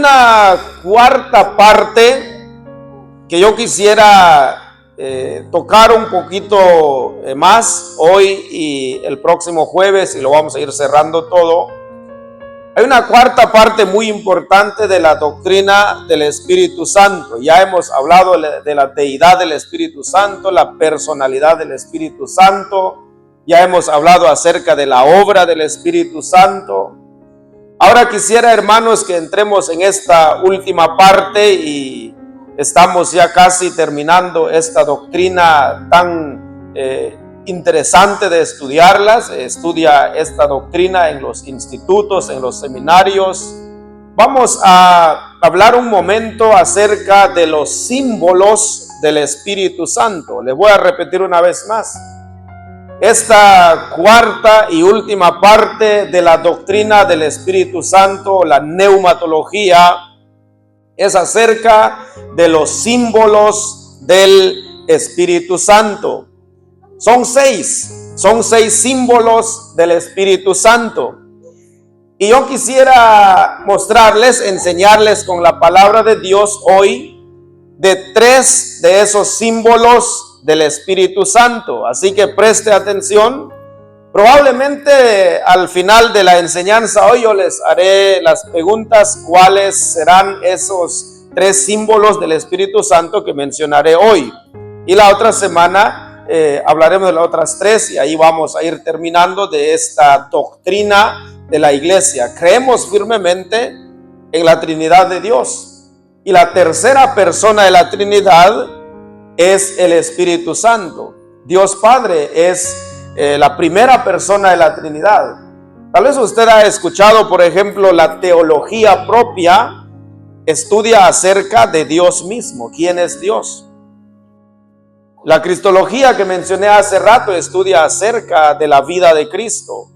una cuarta parte que yo quisiera tocar un poquito más hoy y el próximo jueves, y lo vamos a ir cerrando todo. Hay una cuarta parte muy importante de la doctrina del Espíritu Santo. Ya hemos hablado de la deidad del Espíritu Santo, la personalidad del Espíritu Santo. Ya hemos hablado acerca de la obra del Espíritu Santo. Ahora quisiera, hermanos, que entremos en esta última parte y estamos ya casi terminando esta doctrina tan interesante de estudiarlas. Estudia esta doctrina en los institutos, en los seminarios. Vamos a hablar un momento acerca de los símbolos del Espíritu Santo. Les voy a repetir una vez más. Esta cuarta y última parte de la doctrina del Espíritu Santo, la neumatología, es acerca de los símbolos del Espíritu Santo. Son seis símbolos del Espíritu Santo. Y yo quisiera mostrarles, enseñarles con la palabra de Dios hoy de tres de esos símbolos del Espíritu Santo. Así que preste atención. Probablemente al final de la enseñanza hoy yo les haré las preguntas cuáles serán esos tres símbolos del Espíritu Santo que mencionaré hoy. Y la otra semana hablaremos de las otras tres y ahí vamos a ir terminando de esta doctrina de la iglesia. Creemos firmemente en la Trinidad de Dios. Y la tercera persona de la Trinidad es el Espíritu Santo. Dios Padre es la primera persona de la Trinidad. Tal vez usted ha escuchado, por ejemplo, la teología propia estudia acerca de Dios mismo. ¿Quién es Dios? La cristología que mencioné hace rato estudia acerca de la vida de Cristo.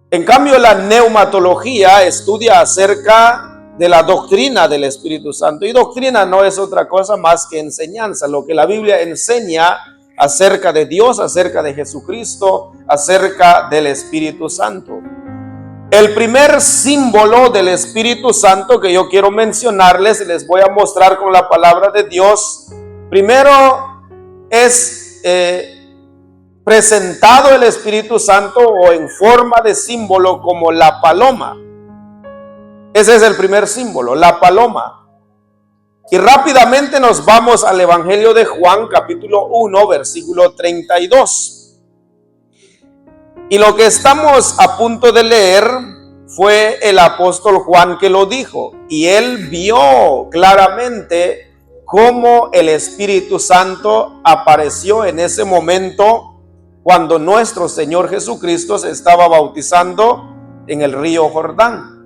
En cambio, la neumatología estudia acerca de la doctrina del Espíritu Santo. Y doctrina no es otra cosa más que enseñanza, lo que la Biblia enseña acerca de Dios, acerca de Jesucristo, acerca del Espíritu Santo. El primer símbolo del Espíritu Santo que yo quiero mencionarles, les voy a mostrar con la palabra de Dios. Primero es presentado el Espíritu Santo o en forma de símbolo como la paloma. Ese es el primer símbolo, la paloma. Y rápidamente nos vamos al Evangelio de Juan, capítulo 1, versículo 32. Y lo que estamos a punto de leer fue el apóstol Juan que lo dijo. Y él vio claramente cómo el Espíritu Santo apareció en ese momento cuando nuestro Señor Jesucristo se estaba bautizando en el río Jordán.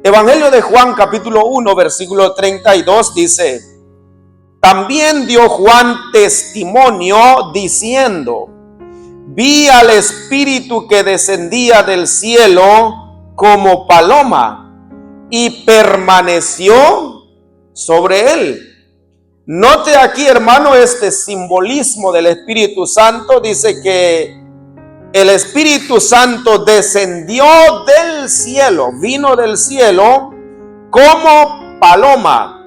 Evangelio de Juan capítulo 1 versículo 32 dice: también dio Juan testimonio diciendo: vi al Espíritu que descendía del cielo como paloma y permaneció sobre él. Note aquí, hermano, este simbolismo del Espíritu Santo. Dice que el Espíritu Santo descendió del cielo, vino del cielo como paloma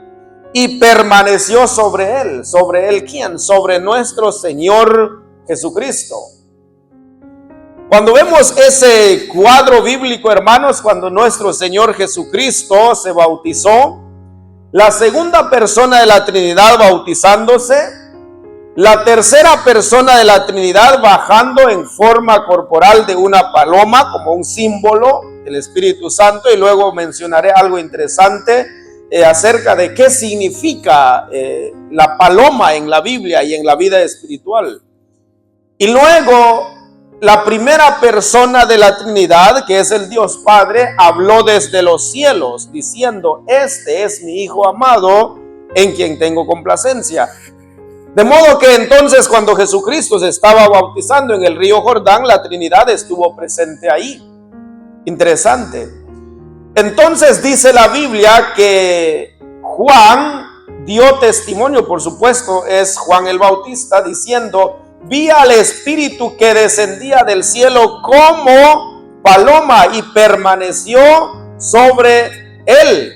y permaneció sobre él. ¿Sobre él quién? Sobre nuestro Señor Jesucristo. Cuando vemos ese cuadro bíblico, hermanos, cuando nuestro Señor Jesucristo se bautizó, la segunda persona de la Trinidad bautizándose, la tercera persona de la Trinidad bajando en forma corporal de una paloma como un símbolo del Espíritu Santo, y luego mencionaré algo interesante acerca de qué significa la paloma en la Biblia y en la vida espiritual. Y luego la primera persona de la Trinidad, que es el Dios Padre, habló desde los cielos diciendo: este es mi Hijo amado en quien tengo complacencia. De modo que entonces cuando Jesucristo se estaba bautizando en el río Jordán, la Trinidad estuvo presente ahí. Interesante. Entonces dice la Biblia que Juan dio testimonio, por supuesto es Juan el Bautista, diciendo: vi al Espíritu que descendía del cielo como paloma y permaneció sobre él.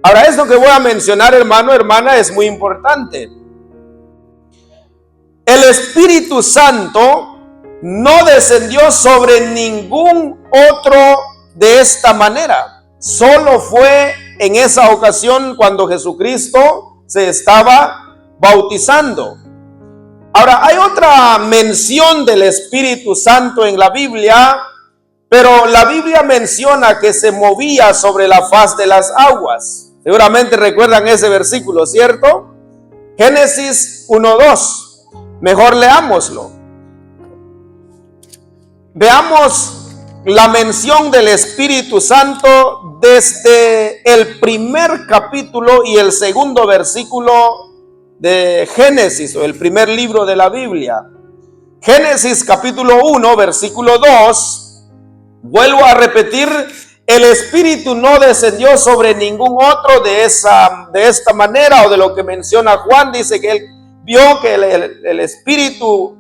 Ahora, esto que voy a mencionar, hermano, hermana, es muy importante. El Espíritu Santo no descendió sobre ningún otro de esta manera. Solo fue en esa ocasión cuando Jesucristo se estaba bautizando. Ahora, hay otra mención del Espíritu Santo en la Biblia, pero la Biblia menciona que se movía sobre la faz de las aguas. Seguramente recuerdan ese versículo, ¿cierto? Génesis 1:2. Mejor leámoslo. Veamos la mención del Espíritu Santo desde el primer capítulo y el segundo versículo de Génesis, o el primer libro de la Biblia. Génesis capítulo 1, versículo 2. Vuelvo a repetir, el Espíritu no descendió sobre ningún otro de esta manera, o de lo que menciona Juan. Dice que él vio que el Espíritu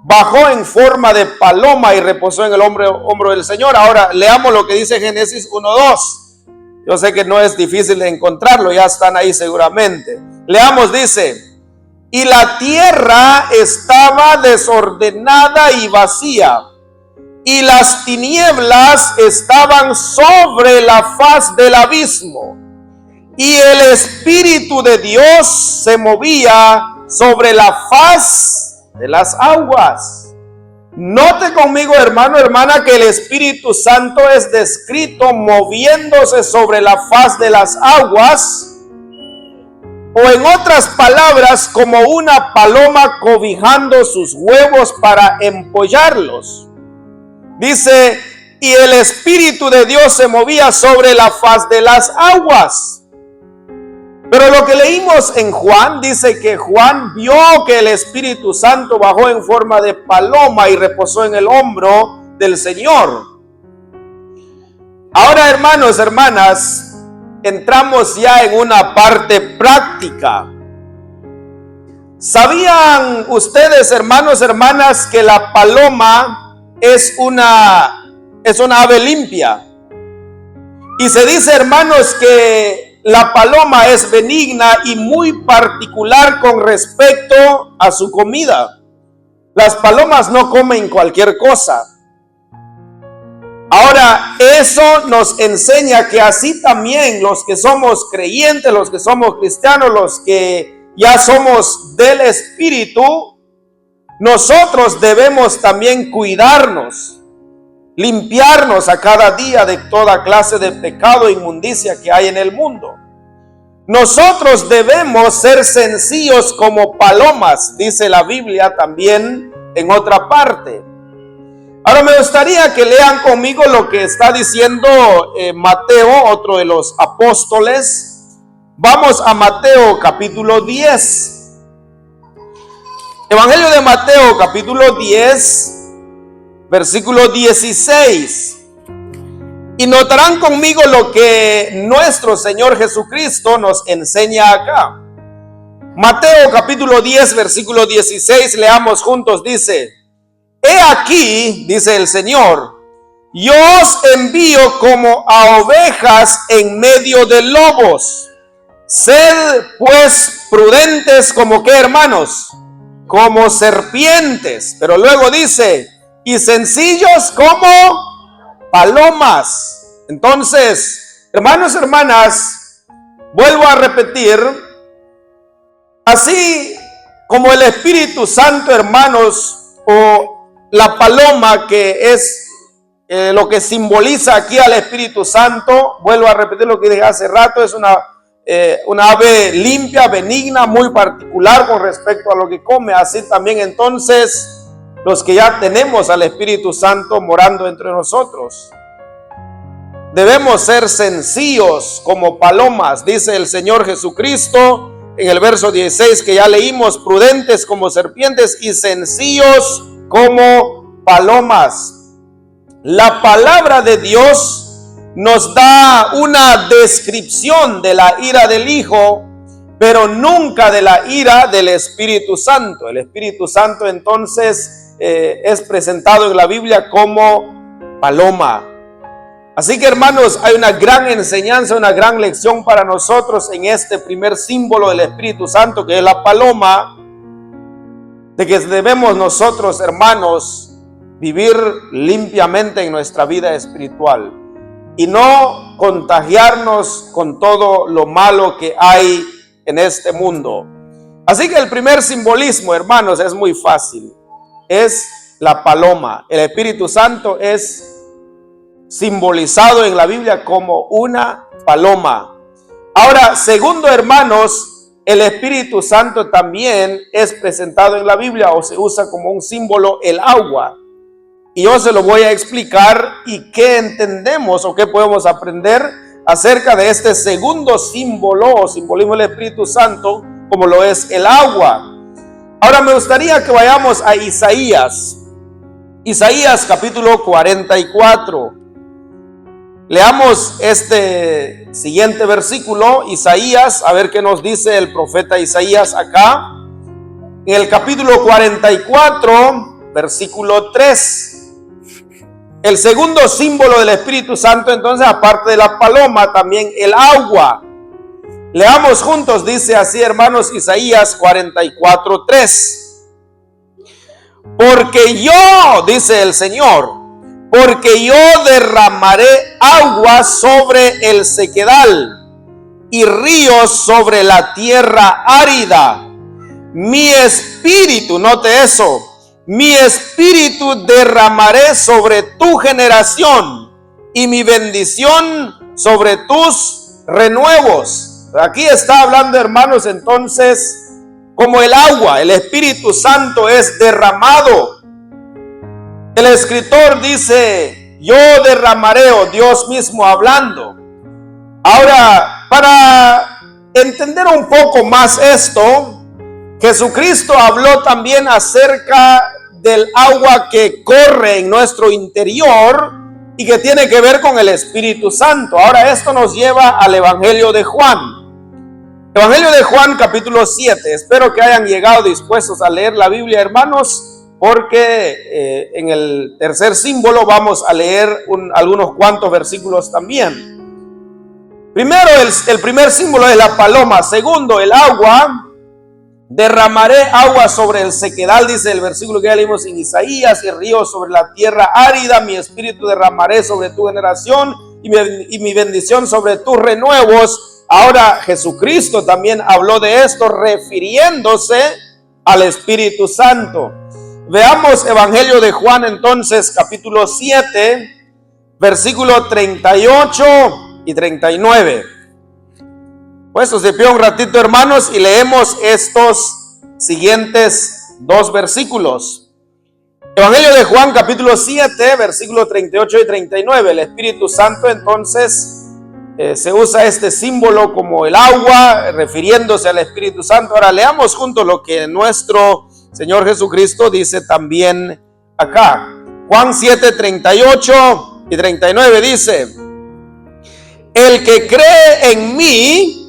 bajó en forma de paloma y reposó en el hombro del Señor. Ahora leamos lo que dice Génesis 1:2. Yo sé que no es difícil de encontrarlo, ya están ahí seguramente. Leamos, dice: y la tierra estaba desordenada y vacía, y las tinieblas estaban sobre la faz del abismo, y el Espíritu de Dios se movía sobre la faz de las aguas. Note conmigo, hermano, hermana, que el Espíritu Santo es descrito moviéndose sobre la faz de las aguas, o en otras palabras, como una paloma cobijando sus huevos para empollarlos. Dice, y el Espíritu de Dios se movía sobre la faz de las aguas. Pero lo que leímos en Juan, dice que Juan vio que el Espíritu Santo bajó en forma de paloma y reposó en el hombro del Señor. Ahora, hermanos, hermanas, entramos ya en una parte práctica. ¿Sabían ustedes, hermanos, hermanas, que la paloma es una ave limpia? Y se dice, hermanos, que la paloma es benigna y muy particular con respecto a su comida. Las palomas no comen cualquier cosa. Ahora, eso nos enseña que así también los que somos creyentes, los que somos cristianos, los que ya somos del Espíritu, nosotros debemos también cuidarnos, limpiarnos a cada día de toda clase de pecado e inmundicia que hay en el mundo. Nosotros debemos ser sencillos como palomas, dice la Biblia también en otra parte. Ahora me gustaría que lean conmigo lo que está diciendo Mateo, otro de los apóstoles. Vamos a Mateo capítulo 10. Evangelio de Mateo capítulo 10, versículo 16. Y notarán conmigo lo que nuestro Señor Jesucristo nos enseña acá. Mateo capítulo 10, versículo 16, leamos juntos, dice: he aquí, dice el Señor, yo os envío como a ovejas en medio de lobos. Sed pues prudentes como ¿qué, hermanos? Como serpientes. Pero luego dice, y sencillos como palomas. Entonces, hermanos, hermanas, vuelvo a repetir, así como el Espíritu Santo, hermanos, o la paloma, que es lo que simboliza aquí al Espíritu Santo, vuelvo a repetir lo que dije hace rato, es una ave limpia, benigna, muy particular con respecto a lo que come. Así también entonces los que ya tenemos al Espíritu Santo morando entre nosotros, debemos ser sencillos como palomas, dice el Señor Jesucristo en el verso 16 que ya leímos: prudentes como serpientes y sencillos como palomas. La palabra de Dios nos da una descripción de la ira del Hijo, pero nunca de la ira del Espíritu Santo. El Espíritu Santo entonces es presentado en la Biblia como paloma. Así que, hermanos, hay una gran enseñanza, una gran lección para nosotros en este primer símbolo del Espíritu Santo, que es la paloma, de que debemos nosotros, hermanos, vivir limpiamente en nuestra vida espiritual y no contagiarnos con todo lo malo que hay en este mundo. Así que el primer simbolismo, hermanos, es muy fácil. Es la paloma. El Espíritu Santo es simbolizado en la Biblia como una paloma. Ahora, segundo, hermanos, el Espíritu Santo también es presentado en la Biblia o se usa como un símbolo el agua. Y yo se lo voy a explicar y qué entendemos o qué podemos aprender acerca de este segundo símbolo o simbolismo del Espíritu Santo, como lo es el agua. Ahora me gustaría que vayamos a Isaías capítulo 44. Leamos este siguiente versículo, Isaías, a ver qué nos dice el profeta Isaías acá. En el capítulo 44, versículo 3. El segundo símbolo del Espíritu Santo, entonces, aparte de la paloma, también el agua. Leamos juntos, dice así, hermanos, Isaías 44, 3. Porque yo, dice el Señor, porque yo derramaré agua sobre el sequedal y ríos sobre la tierra árida. Mi espíritu, note eso, mi espíritu derramaré sobre tu generación y mi bendición sobre tus renuevos. Aquí está hablando, hermanos, entonces, como el agua, el Espíritu Santo es derramado. El escritor dice, yo derramaré, o Dios mismo hablando. Ahora, para entender un poco más esto, Jesucristo habló también acerca del agua que corre en nuestro interior y que tiene que ver con el Espíritu Santo. Ahora esto nos lleva al Evangelio de Juan. Evangelio de Juan capítulo 7. Espero que hayan llegado dispuestos a leer la Biblia, hermanos, porque en el tercer símbolo vamos a leer algunos cuantos versículos también. Primero, el primer símbolo es la paloma. Segundo, el agua. Derramaré agua sobre el sequedal, dice el versículo que ya leímos en Isaías, y ríos sobre la tierra árida. Mi espíritu derramaré sobre tu generación y mi bendición sobre tus renuevos. Ahora Jesucristo también habló de esto refiriéndose al Espíritu Santo. Veamos Evangelio de Juan entonces, capítulo 7, versículo 38 y 39. Puestos de pie un ratito, hermanos, y leemos estos siguientes dos versículos. Evangelio de Juan, capítulo 7, versículo 38 y 39. El Espíritu Santo, entonces, se usa este símbolo como el agua, refiriéndose al Espíritu Santo. Ahora leamos juntos lo que nuestro Señor Jesucristo dice también acá. Juan 7, 38 y 39 dice: el que cree en mí,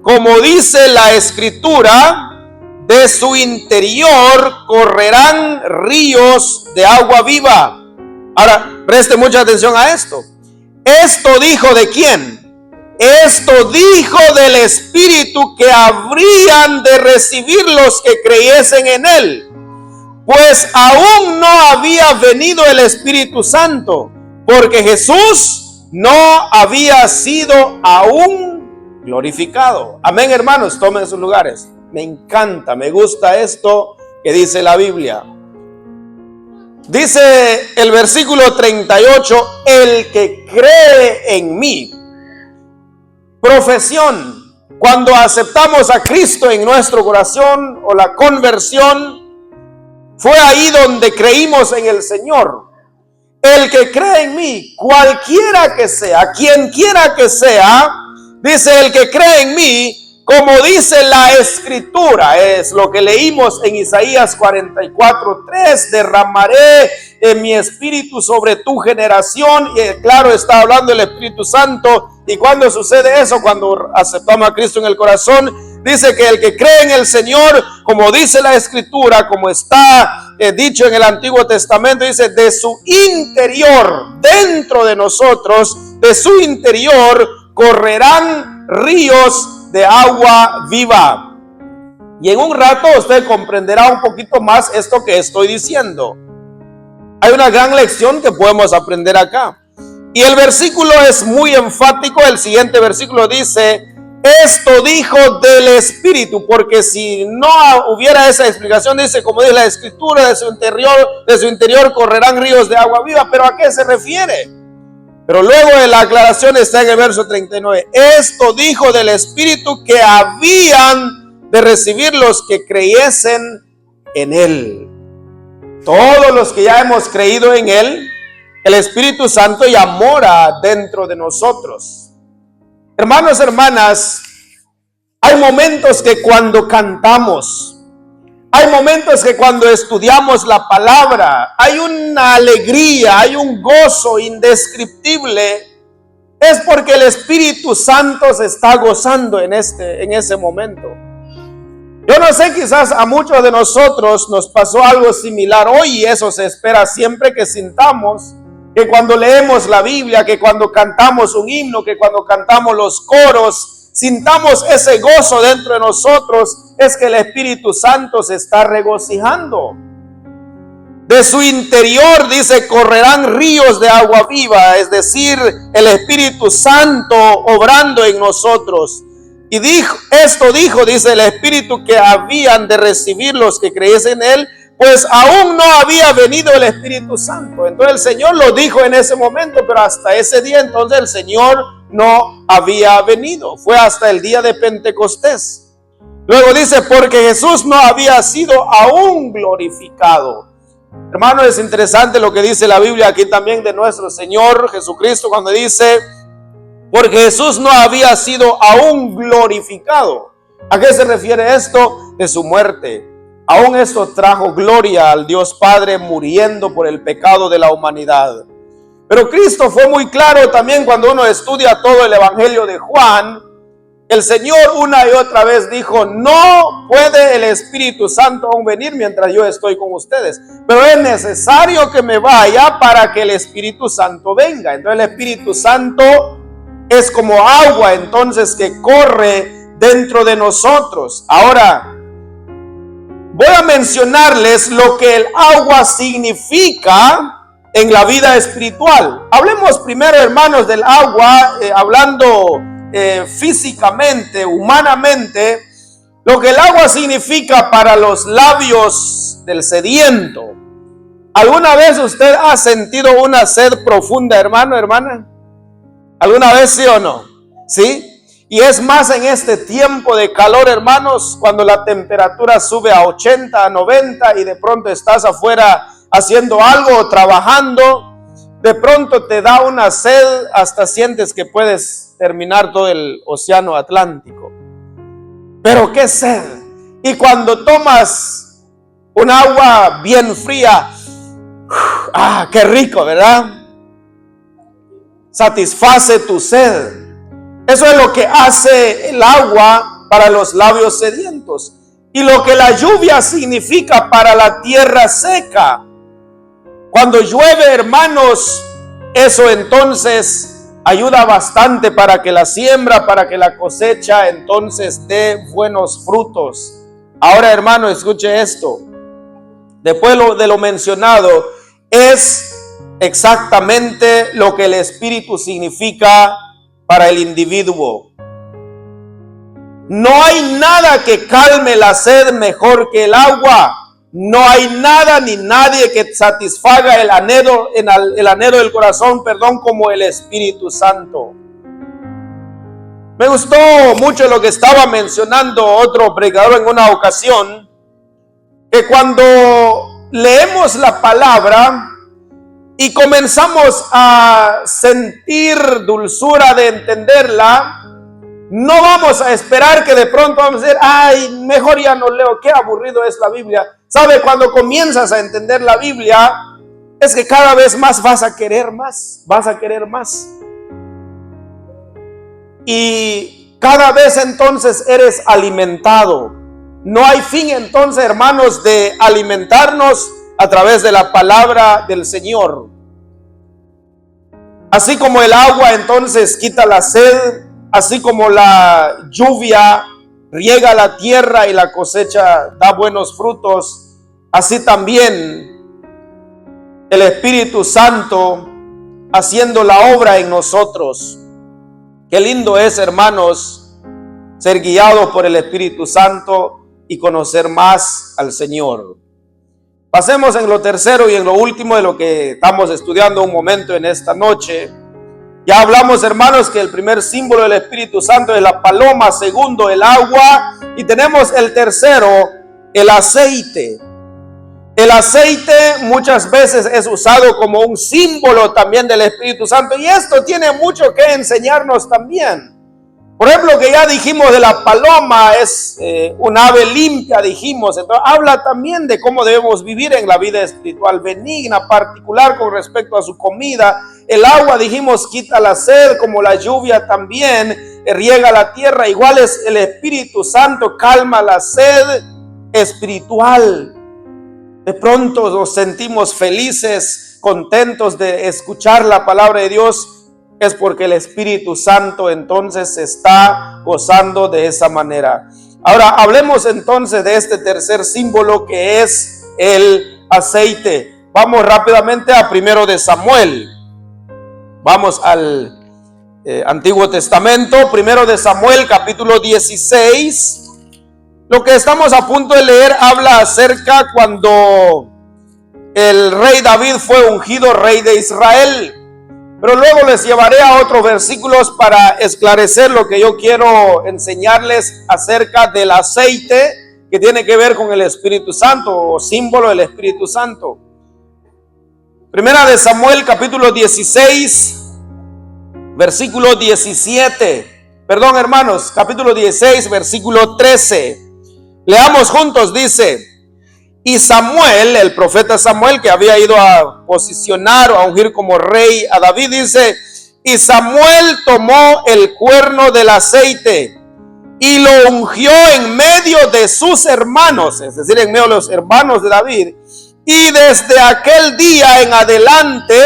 como dice la Escritura, de su interior correrán ríos de agua viva. Ahora, preste mucha atención a esto. ¿Esto dijo de quién? Esto dijo del Espíritu que habrían de recibir los que creyesen en Él. Pues aún no había venido el Espíritu Santo, porque Jesús no había sido aún glorificado. Amén, hermanos, tomen sus lugares. Me encanta, me gusta esto que dice la Biblia. Dice el versículo 38, el que cree en mí. Profesión. Cuando aceptamos a Cristo en nuestro corazón o la conversión, fue ahí donde creímos en el Señor. El que cree en mí, cualquiera que sea, quien quiera que sea, dice el que cree en mí, como dice la Escritura, es lo que leímos en Isaías 44:3, derramaré mi espíritu sobre tu generación. Y claro, está hablando el Espíritu Santo. Y cuando sucede eso, cuando aceptamos a Cristo en el corazón, dice que el que cree en el Señor, como dice la Escritura, como está dicho en el Antiguo Testamento, dice de su interior, dentro de nosotros, de su interior correrán ríos de agua viva. Y en un rato usted comprenderá un poquito más esto que estoy diciendo. Hay una gran lección que podemos aprender acá. Y el versículo es muy enfático. El siguiente versículo dice: esto dijo del Espíritu, porque si no hubiera esa explicación, dice, como dice la Escritura, de su interior correrán ríos de agua viva. ¿Pero a qué se refiere? Pero luego de la aclaración está en el verso 39. Esto dijo del Espíritu que habían de recibir los que creyesen en Él. Todos los que ya hemos creído en Él, el Espíritu Santo ya mora dentro de nosotros. Hermanos, hermanas, hay momentos que cuando cantamos, hay momentos que cuando estudiamos la palabra, hay una alegría, hay un gozo indescriptible. Es porque el Espíritu Santo se está gozando en ese momento. Yo no sé, quizás a muchos de nosotros nos pasó algo similar hoy, y eso se espera siempre, que sintamos que cuando leemos la Biblia, que cuando cantamos un himno, que cuando cantamos los coros, sintamos ese gozo dentro de nosotros. Es que el Espíritu Santo se está regocijando. De su interior, dice, correrán ríos de agua viva, es decir, el Espíritu Santo obrando en nosotros. Y esto dijo, dice el Espíritu, que habían de recibir los que creyesen en Él, pues aún no había venido el Espíritu Santo. Entonces el Señor lo dijo en ese momento, pero hasta ese día entonces el Señor no había venido. Fue hasta el día de Pentecostés. Luego dice, porque Jesús no había sido aún glorificado. Hermano, es interesante lo que dice la Biblia aquí también de nuestro Señor Jesucristo, cuando dice, porque Jesús no había sido aún glorificado. ¿A qué se refiere esto? De su muerte. Aún esto trajo gloria al Dios Padre, muriendo por el pecado de la humanidad. Pero Cristo fue muy claro también cuando uno estudia todo el Evangelio de Juan. El Señor una y otra vez dijo, no puede el Espíritu Santo aún venir mientras yo estoy con ustedes, pero es necesario que me vaya para que el Espíritu Santo venga. Entonces el Espíritu Santo es como agua, entonces, que corre dentro de nosotros. Ahora, voy a mencionarles lo que el agua significa en la vida espiritual. Hablemos primero, hermanos, del agua, hablando físicamente, humanamente, lo que el agua significa para los labios del sediento. ¿Alguna vez usted ha sentido una sed profunda, hermano, hermana? ¿Alguna vez, sí o no? ¿Sí? Y es más en este tiempo de calor, hermanos, cuando la temperatura sube a 80, a 90 y de pronto estás afuera haciendo algo o trabajando, de pronto te da una sed, hasta sientes que puedes terminar todo el océano Atlántico. Pero qué sed. Y cuando tomas un agua bien fría, qué rico, ¿verdad? Satisface tu sed. Eso es lo que hace el agua para los labios sedientos. Y lo que la lluvia significa para la tierra seca. Cuando llueve, hermanos, eso entonces ayuda bastante para que la siembra, para que la cosecha entonces dé buenos frutos. Ahora, hermano, escuche esto. Después de lo mencionado, es exactamente lo que el Espíritu significa para el individuo. No hay nada que calme la sed mejor que el agua. No hay nada ni nadie que satisfaga el anhelo del corazón, como el Espíritu Santo. Me gustó mucho lo que estaba mencionando otro predicador en una ocasión, que cuando leemos la palabra y comenzamos a sentir dulzura de entenderla, no vamos a esperar que de pronto vamos a decir, mejor ya no leo, qué aburrido es la Biblia. ¿Sabe? Cuando comienzas a entender la Biblia, es que cada vez más vas a querer más, y cada vez entonces eres alimentado. No hay fin entonces, hermanos, de alimentarnos a través de la palabra del Señor. Así como el agua entonces quita la sed, así como la lluvia riega la tierra y la cosecha da buenos frutos, así también el Espíritu Santo haciendo la obra en nosotros. Qué lindo es, hermanos, ser guiados por el Espíritu Santo y conocer más al Señor. Pasemos en lo tercero y en lo último de lo que estamos estudiando un momento en esta noche. Ya hablamos, hermanos, que el primer símbolo del Espíritu Santo es la paloma, segundo el agua, y tenemos el tercero, el aceite. El aceite muchas veces es usado como un símbolo también del Espíritu Santo, y esto tiene mucho que enseñarnos también. Por ejemplo, que ya dijimos de la paloma, es un ave limpia, dijimos. Entonces habla también de cómo debemos vivir en la vida espiritual benigna, particular con respecto a su comida. El agua, dijimos, quita la sed, como la lluvia también riega la tierra. Igual es el Espíritu Santo, calma la sed espiritual. De pronto nos sentimos felices, contentos de escuchar la palabra de Dios. Es porque el Espíritu Santo entonces se está gozando de esa manera. Ahora hablemos entonces de este tercer símbolo, que es el aceite. Vamos rápidamente a 1 de Samuel. Vamos al Antiguo Testamento, 1 de Samuel, capítulo 16. Lo que estamos a punto de leer habla acerca cuando el rey David fue ungido rey de Israel. Pero luego les llevaré a otros versículos para esclarecer lo que yo quiero enseñarles acerca del aceite, que tiene que ver con el Espíritu Santo o símbolo del Espíritu Santo. 1 de Samuel capítulo 16, versículo 17. Perdón, hermanos, capítulo 16, versículo 13. Leamos juntos, dice: y Samuel, el profeta Samuel, que había ido a posicionar o a ungir como rey a David, dice: y Samuel tomó el cuerno del aceite y lo ungió en medio de sus hermanos, es decir, en medio de los hermanos de David. Y desde aquel día en adelante,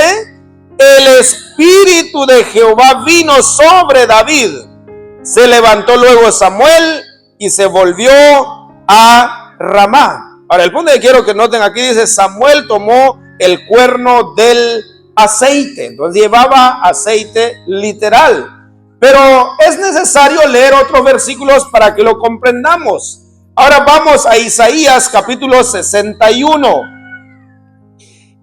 el Espíritu de Jehová vino sobre David. Se levantó luego Samuel y se volvió a Ramá. Ahora, el punto que quiero que noten aquí dice: Samuel tomó el cuerno del aceite. Entonces llevaba aceite literal. Pero es necesario leer otros versículos para que lo comprendamos. Ahora vamos a Isaías capítulo 61.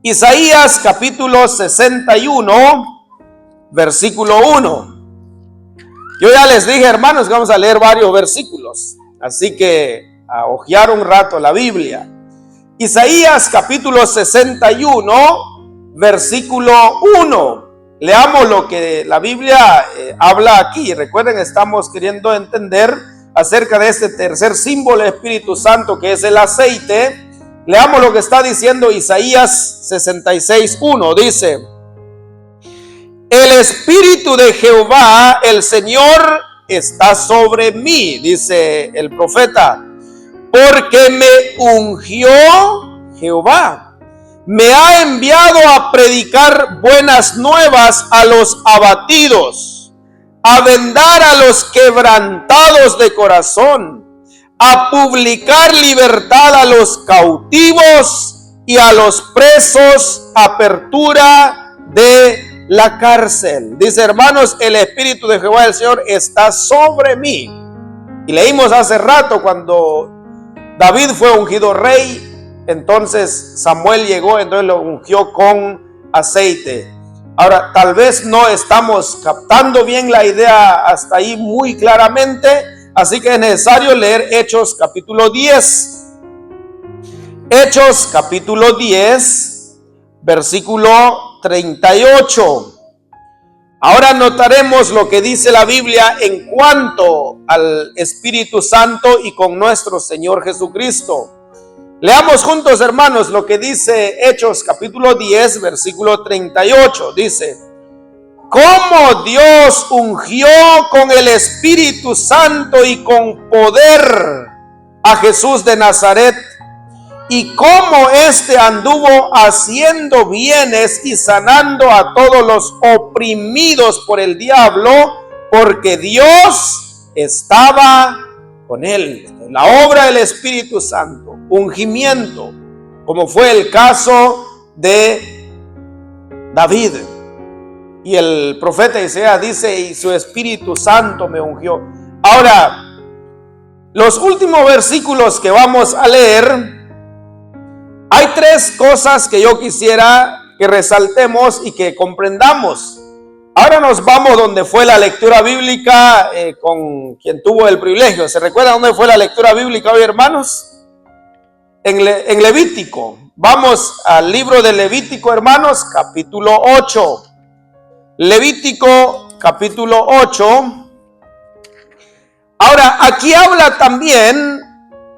Isaías capítulo 61, versículo 1. Yo ya les dije, hermanos, que vamos a leer varios versículos. Así que a hojear un rato la Biblia. Isaías capítulo 61, versículo 1. Leamos lo que la Biblia habla aquí. Recuerden, estamos queriendo entender acerca de este tercer símbolo del Espíritu Santo, que es el aceite. Leamos lo que está diciendo Isaías 66, 1. Dice: el Espíritu de Jehová, el Señor, está sobre mí, dice el profeta, porque me ungió Jehová, me ha enviado a predicar buenas nuevas a los abatidos, a vendar a los quebrantados de corazón, a publicar libertad a los cautivos y a los presos, apertura de la cárcel. Dice, hermanos, el Espíritu de Jehová el Señor está sobre mí. Y leímos hace rato cuando David fue ungido rey, entonces Samuel llegó, entonces lo ungió con aceite. Ahora, tal vez no estamos captando bien la idea hasta ahí muy claramente, así que es necesario leer Hechos capítulo 10. Hechos capítulo 10, versículo 38. Ahora notaremos lo que dice la Biblia en cuanto al Espíritu Santo y con nuestro Señor Jesucristo. Leamos juntos, hermanos, lo que dice Hechos capítulo 10, versículo 38. Dice: cómo Dios ungió con el Espíritu Santo y con poder a Jesús de Nazaret, y cómo éste anduvo haciendo bienes y sanando a todos los oprimidos por el diablo, porque Dios estaba con él. La obra del Espíritu Santo, ungimiento, como fue el caso de David. Y el profeta Isaías dice, y su Espíritu Santo me ungió. Ahora, los últimos versículos que vamos a leer, hay tres cosas que yo quisiera que resaltemos y que comprendamos. Ahora nos vamos donde fue la lectura bíblica con quien tuvo el privilegio. ¿Se recuerda dónde fue la lectura bíblica hoy, hermanos? En Levítico. Vamos al libro de Levítico, hermanos, capítulo 8. Levítico, capítulo 8. Ahora, aquí habla también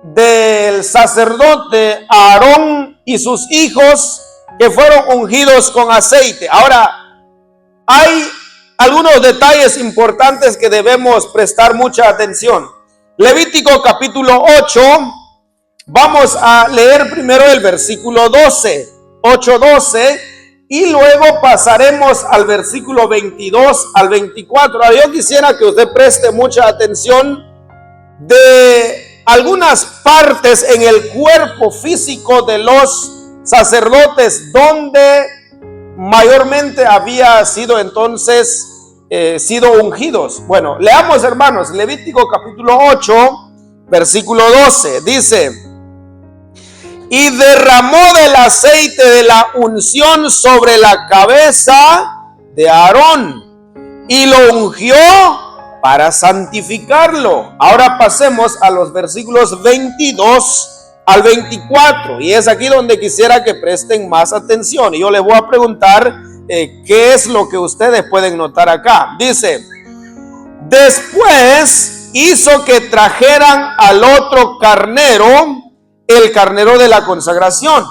del sacerdote Aarón y sus hijos que fueron ungidos con aceite. Ahora, hay algunos detalles importantes que debemos prestar mucha atención. Levítico capítulo 8, vamos a leer primero el versículo 12, 8:12, y luego pasaremos al versículo 22 al 24. Ahora, yo quisiera que usted preste mucha atención de algunas partes en el cuerpo físico de los sacerdotes donde mayormente había sido entonces sido ungidos. Bueno, leamos, hermanos, Levítico capítulo 8, versículo 12, dice: y derramó del aceite de la unción sobre la cabeza de Aarón y lo ungió para santificarlo. Ahora pasemos a los versículos 22 al 24, y es aquí donde quisiera que presten más atención, y yo les voy a preguntar qué es lo que ustedes pueden notar acá. Dice: después hizo que trajeran al otro carnero, el carnero de la consagración,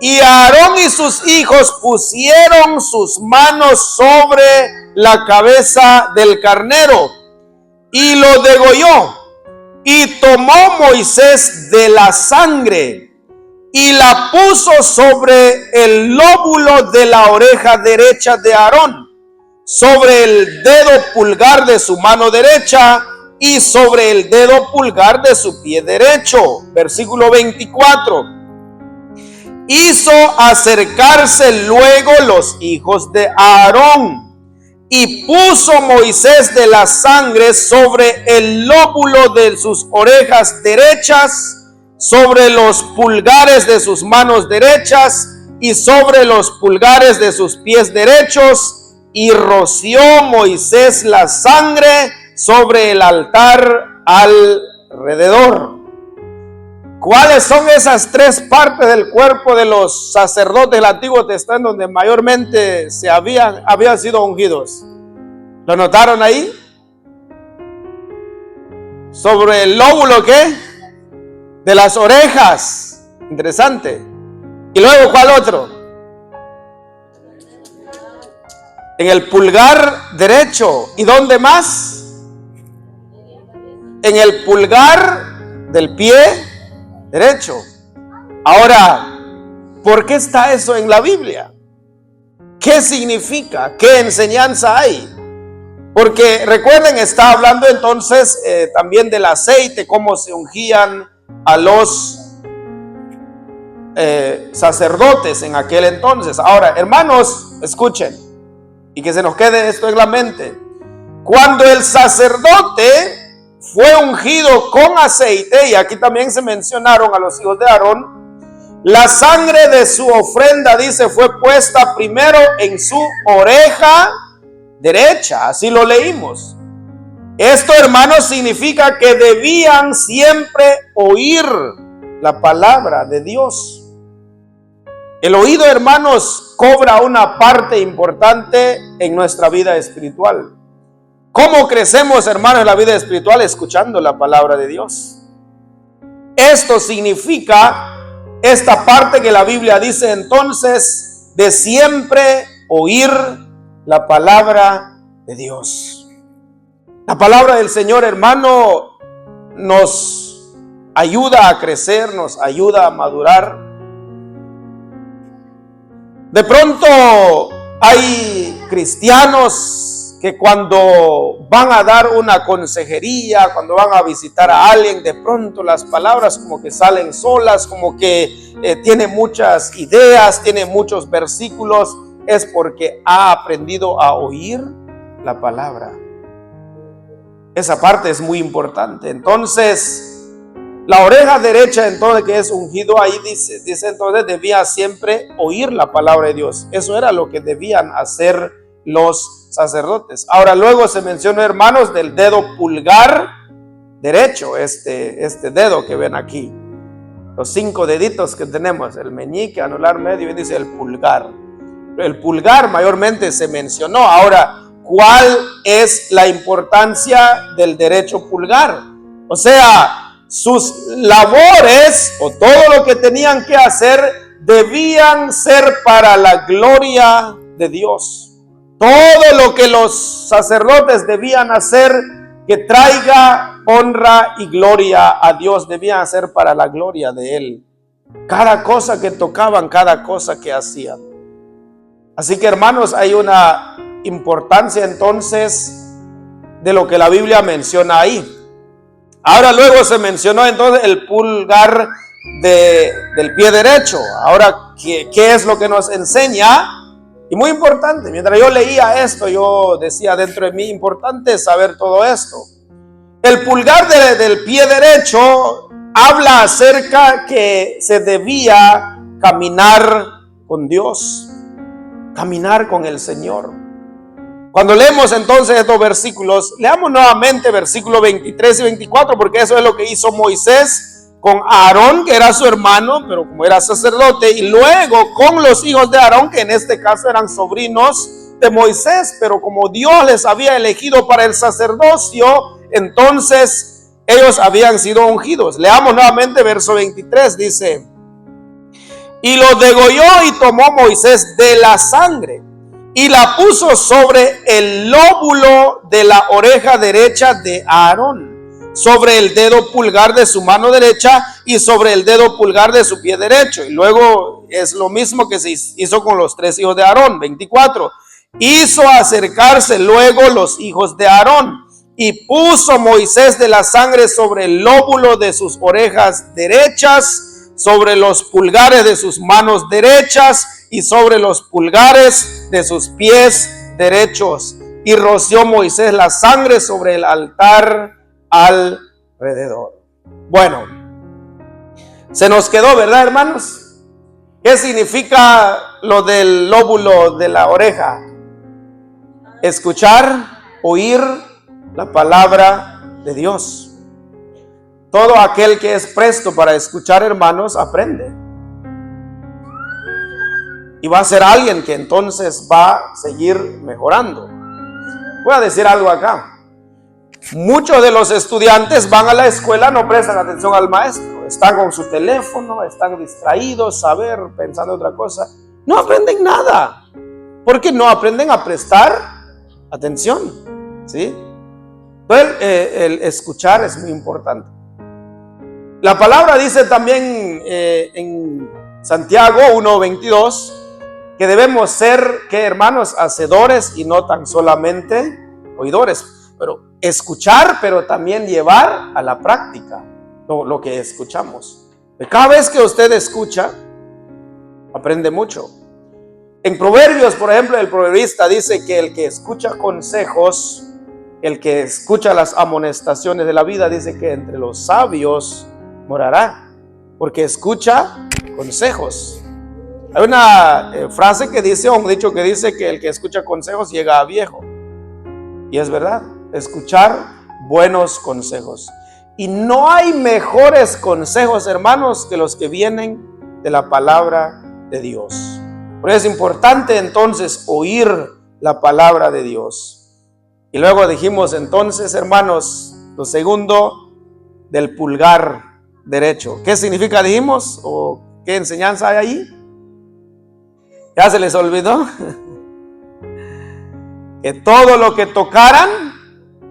y Aarón y sus hijos pusieron sus manos sobre la cabeza del carnero y lo degolló. Y tomó Moisés de la sangre y la puso sobre el lóbulo de la oreja derecha de Aarón, sobre el dedo pulgar de su mano derecha y sobre el dedo pulgar de su pie derecho. Versículo 24. Hizo acercarse luego los hijos de Aarón, y puso Moisés de la sangre sobre el lóbulo de sus orejas derechas, sobre los pulgares de sus manos derechas y sobre los pulgares de sus pies derechos, y roció Moisés la sangre sobre el altar alrededor. ¿Cuáles son esas tres partes del cuerpo de los sacerdotes del Antiguo Testamento donde mayormente habían sido ungidos? ¿Lo notaron ahí? Sobre el lóbulo, ¿qué? De las orejas. Interesante. Y luego, ¿cuál otro? En el pulgar derecho. ¿Y dónde más? En el pulgar del pie derecho. Ahora, ¿por qué está eso en la Biblia? ¿Qué significa? ¿Qué enseñanza hay? Porque recuerden, está hablando entonces también del aceite, cómo se ungían a los sacerdotes en aquel entonces. Ahora, hermanos, escuchen y que se nos quede esto en la mente. Cuando el sacerdote fue ungido con aceite, y aquí también se mencionaron a los hijos de Aarón, la sangre de su ofrenda, dice, fue puesta primero en su oreja derecha. Así lo leímos. Esto, hermanos, significa que debían siempre oír la palabra de Dios. El oído, hermanos, cobra una parte importante en nuestra vida espiritual. ¿Cómo crecemos, hermanos, en la vida espiritual? Escuchando la palabra de Dios. Esto significa esta parte que la Biblia dice entonces, de siempre oír la palabra de Dios. La palabra del Señor, hermano, nos ayuda a crecer, nos ayuda a madurar. De pronto hay cristianos que cuando van a dar una consejería, cuando van a visitar a alguien, de pronto las palabras como que salen solas, como que tiene muchas ideas, tiene muchos versículos. Es porque ha aprendido a oír la palabra. Esa parte es muy importante. Entonces, la oreja derecha, entonces, que es ungido, ahí dice entonces debía siempre oír la palabra de Dios. Eso era lo que debían hacer los sacerdotes. Ahora luego se mencionó, hermanos, del dedo pulgar derecho, este dedo que ven aquí. Los 5 deditos que tenemos, el meñique, anular, medio, y dice el pulgar. El pulgar mayormente se mencionó. Ahora, ¿cuál es la importancia del derecho pulgar? O sea, sus labores o todo lo que tenían que hacer debían ser para la gloria de Dios. Todo lo que los sacerdotes debían hacer que traiga honra y gloria a Dios, debían hacer para la gloria de Él. Cada cosa que tocaban, cada cosa que hacían. Así que, hermanos, hay una importancia entonces de lo que la Biblia menciona ahí. Ahora luego se mencionó entonces el pulgar del pie derecho. Ahora, ¿qué es lo que nos enseña? Y muy importante, mientras yo leía esto, yo decía dentro de mí, importante saber todo esto. El pulgar del pie derecho habla acerca que se debía caminar con Dios. Caminar con el Señor. Cuando leemos entonces estos versículos, leamos nuevamente versículos 23 y 24, porque eso es lo que hizo Moisés con Aarón, que era su hermano, pero como era sacerdote, y luego con los hijos de Aarón, que en este caso eran sobrinos de Moisés, pero como Dios les había elegido para el sacerdocio, entonces ellos habían sido ungidos. Leamos nuevamente verso 23, dice: y lo degolló y tomó Moisés de la sangre y la puso sobre el lóbulo de la oreja derecha de Aarón, sobre el dedo pulgar de su mano derecha y sobre el dedo pulgar de su pie derecho. Y luego es lo mismo que se hizo con los 3 hijos de Aarón. 24. Hizo acercarse luego los hijos de Aarón y puso Moisés de la sangre sobre el lóbulo de sus orejas derechas, sobre los pulgares de sus manos derechas y sobre los pulgares de sus pies derechos. Y roció Moisés la sangre sobre el altar alrededor. Bueno, se nos quedó, ¿verdad, hermanos? ¿Qué significa lo del lóbulo de la oreja? Escuchar, oír la palabra de Dios. Todo aquel que es presto para escuchar, hermanos, aprende. Y va a ser alguien que entonces va a seguir mejorando. Voy a decir algo acá. Muchos de los estudiantes van a la escuela, no prestan atención al maestro. Están con su teléfono, están distraídos, pensando en otra cosa. No aprenden nada. Porque no aprenden a prestar atención. ¿Sí? Entonces, el escuchar es muy importante. La palabra dice también en Santiago 1:22 que debemos ser, ¿qué, hermanos? Hacedores y no tan solamente oidores. Pero escuchar, pero también llevar a la práctica lo que escuchamos. Cada vez que usted escucha, aprende mucho. En Proverbios, por ejemplo, el proverbista dice que el que escucha consejos, el que escucha las amonestaciones de la vida, dice que entre los sabios morará, porque escucha consejos. Hay una frase que dice, o un dicho que dice que el que escucha consejos llega a viejo. Y es verdad, escuchar buenos consejos. Y no hay mejores consejos, hermanos, que los que vienen de la palabra de Dios. Por eso es importante entonces oír la palabra de Dios. Y luego dijimos entonces, hermanos, lo segundo, del pulgar derecho. ¿Qué significa, dijimos? ¿O qué enseñanza hay ahí? ¿Ya se les olvidó? Que todo lo que tocaran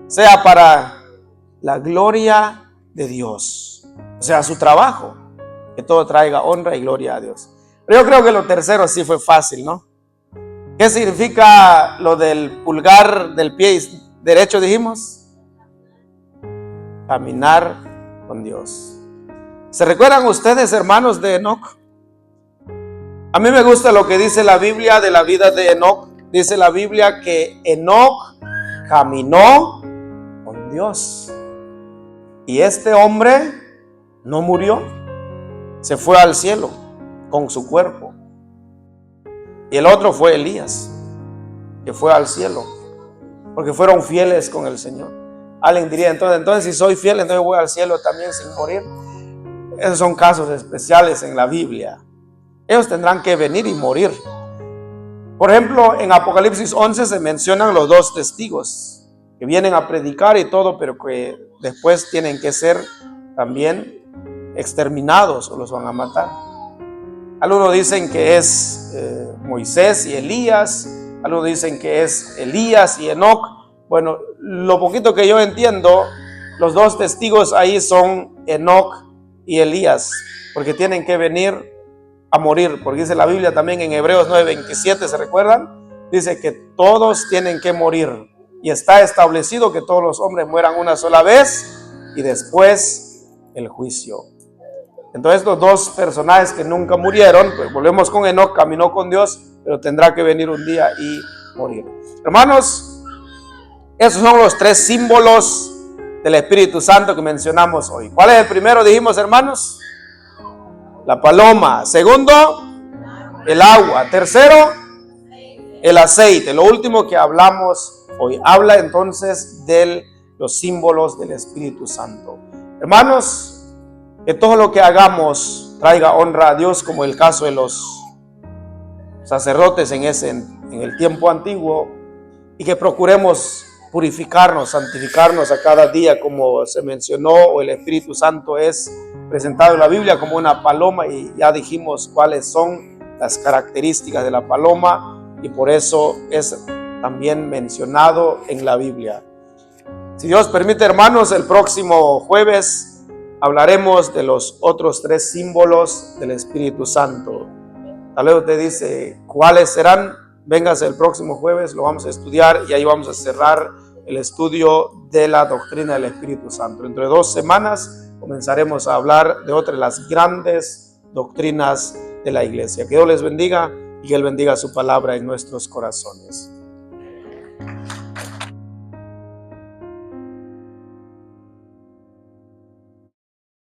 sea para la gloria de Dios. O sea, su trabajo. Que todo traiga honra y gloria a Dios. Pero yo creo que lo tercero sí fue fácil, ¿no? ¿Qué significa lo del pulgar del pie derecho, dijimos? Caminar con Dios. ¿Se recuerdan ustedes, hermanos, de Enoc? A mí me gusta lo que dice la Biblia de la vida de Enoc. Dice la Biblia que Enoc caminó con Dios. Y este hombre no murió. Se fue al cielo con su cuerpo. Y el otro fue Elías, que fue al cielo, porque fueron fieles con el Señor. Alguien diría, entonces si soy fiel, entonces voy al cielo también sin morir. Esos son casos especiales en la Biblia. Ellos tendrán que venir y morir. Por ejemplo, en Apocalipsis 11 se mencionan los dos testigos que vienen a predicar y todo, pero que después tienen que ser también exterminados o los van a matar. Algunos dicen que es Moisés y Elías, algunos dicen que es Elías y Enoc. Bueno, lo poquito que yo entiendo, los dos testigos ahí son Enoc y Elías, porque tienen que venir a morir, porque dice la Biblia también en Hebreos 9:27, ¿se recuerdan? Dice que todos tienen que morir, y está establecido que todos los hombres mueran una sola vez y después el juicio. Entonces los dos personajes que nunca murieron, pues volvemos con Enoc, caminó con Dios, pero tendrá que venir un día y morir. Hermanos, esos son los tres símbolos del Espíritu Santo que mencionamos hoy. ¿Cuál es el primero, dijimos, hermanos? La paloma. Segundo, el agua. Tercero, el aceite. Lo último que hablamos hoy. Habla entonces de los símbolos del Espíritu Santo. Hermanos, que todo lo que hagamos traiga honra a Dios, como el caso de los sacerdotes en el tiempo antiguo, y que procuremos purificarnos, santificarnos a cada día, como se mencionó, o el Espíritu Santo es presentado en la Biblia como una paloma, y ya dijimos cuáles son las características de la paloma, y por eso es también mencionado en la Biblia. Si Dios permite, hermanos, el próximo jueves hablaremos de los otros tres símbolos del Espíritu Santo. Tal vez usted dice, ¿cuáles serán? Véngase el próximo jueves, lo vamos a estudiar y ahí vamos a cerrar el estudio de la doctrina del Espíritu Santo. Dentro de 2 semanas comenzaremos a hablar de otra de las grandes doctrinas de la iglesia. Que Dios les bendiga y que Él bendiga su palabra en nuestros corazones.